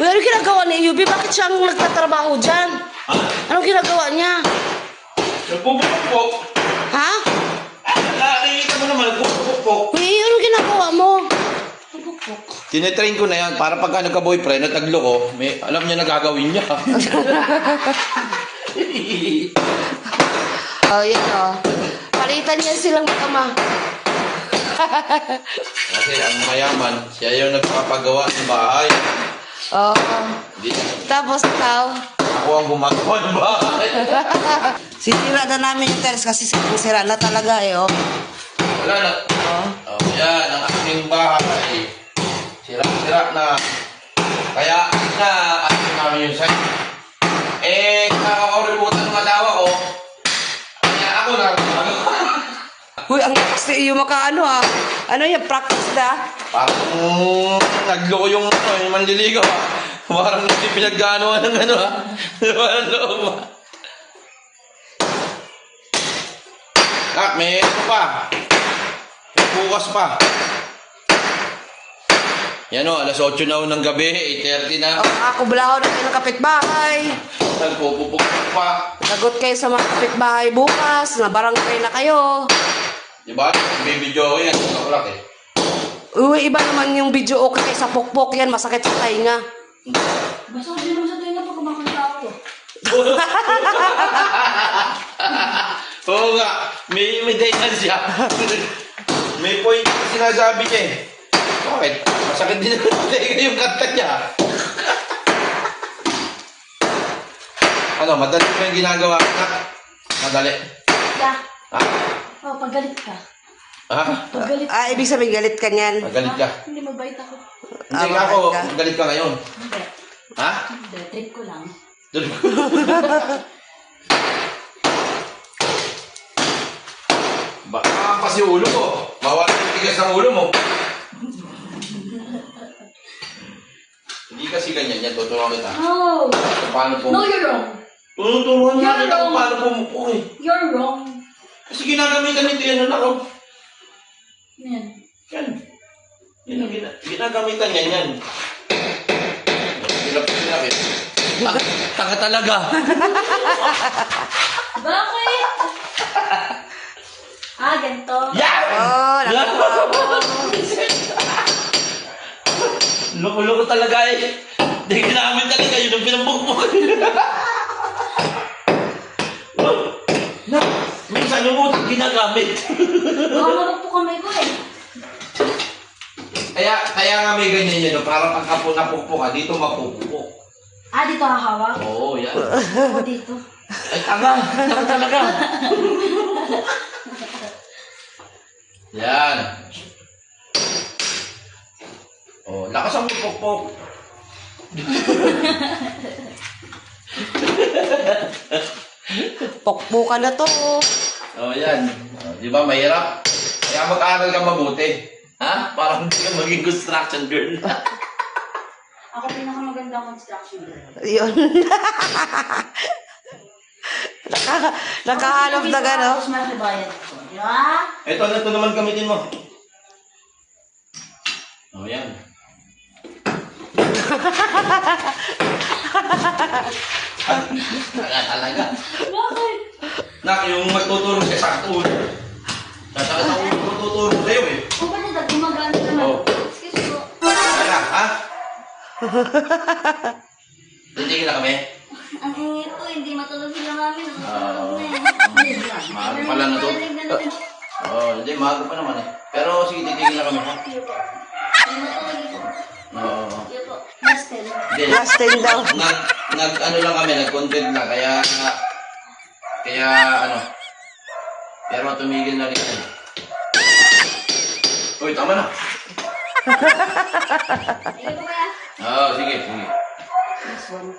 Uy, ano ginagawa ni Yubi? Bakit siya ang nagtatrabaho dyan? Ha? Anong ginagawa niya? Nagpupukpok. Ha? Nakikita mo naman, nagpupukpok. Uy, anong ginagawa mo? Tinetrain ko na yan para pagka nagka-boyfriend at nagloko, alam niya na gagawin niya. Oh, yan oh. Palitan niya silang magkama. Kasi ang mayaman, siya yung nagpapagawa ng bahay. Oo. Di, Tapos ikaw? ako ang gumagawa ng bahay. Sinira na namin yung terrace kasi sira na talaga eh, oh. Wala na. Oh. Oh, yan, ang aking bahay. Sira-sira na. Kaya, atin namin yung site. Nakakaulibutan ng asawa ko. Kaya ako na. Uy, ang lakas na iyo makaano ah. Ano yan, practice na? Parang nagloko yung manliligaw. Parang hindi pinagganuhan ng ano ha. Parang loob ha. Kak, may ano pa. Bukas pa. Yan o, alas 8 na ng gabi, 8:30 na. Ako bulaho na kayo ng kapitbahay. Nagpupupuk pa. Sagot kayo sa mga kapitbahay bukas. Nabarangay na kayo. Diba? Bibidyo ko yan. Nakulak eh. Uy, iba naman yung video okay kaysa pokpok yan. Masakit sa tainga. Basta kasi naman sa tayo pag kumakanta ako. Oo nga. May dahilan siya. May point na sinasabi niya eh. Bakit? Masakit din naman yung kanta niya. Ano, madali mo yung ginagawa ka? Madali. Yeah. Ha? Oh, paggalit ka. Ha? Paggalit ka. Ah, ibig sabihin galit ka niyan. Magalit ka. Hindi, mabait ako. Hindi ka ako, magalit ka ngayon. Hindi. Ha? Hindi, trip ko lang. Baka kasi ulo mo. Mawala yung tigas ng ulo mo. Hindi kasi ganyan yan. Tuturuan kita. No! Paano po? No, you're wrong. Tuturuan niya kita kung You're paano pumupo eh. You're wrong. Kasi ginagamitan nito yan na ako. Yan. Yan. Yan ang ginagamitan yan yan. Silap-silap eh. Tanga talaga. Bakit? Ganito. Yan! Oh, nakatawa mo. Loko-loko talaga eh. Hindi ginamit talaga yun ang pinambukbuk. Minsan yung utak ginagamit. Makamabok po kamay ko eh. Kaya nga may ganyan yun. Para pagka napukpok ka, dito mapupukpok. Dito hahawak? Oo, yan. Ako dito. Ay, tanga. Tanga talaga. Yan. Oh, lakas ang pukpok. Pokpokan na to. Oh, yan. Oh, di ba, mahirap? Kaya mag-aaral ka mabuti. Ha? Para hindi ka maging construction girl. Ako pinakamagandang construction girl. Yun. Nakahalap na gano'n. Tapos malaki bayad ko. Di ba? Ito naman gamitin mo. Oh, yan. Talaga. Bakit? Nak, yung magtuturo siya sa ulo. Tataka sa ulo magtuturo sa'yo eh. Kung ba't ito, gumagana naman. Oh. Excuse mo. Talaga, ha? Titigil na kami. Ang ingay po, hindi matulog sila namin. Oo. Maaga Maaga pala na to. Oh, hindi, maaga pa naman eh. Pero sige, titigil na kami, ha? Hindi matulog ito. Oo. Hindi po. Nestel. Hindi. Last time daw. Ano lang kami, nag-content na, kaya ano, pero tumigil na rin yan. Uy, tama na. Sige po kaya. Oo, sige, sige. This one.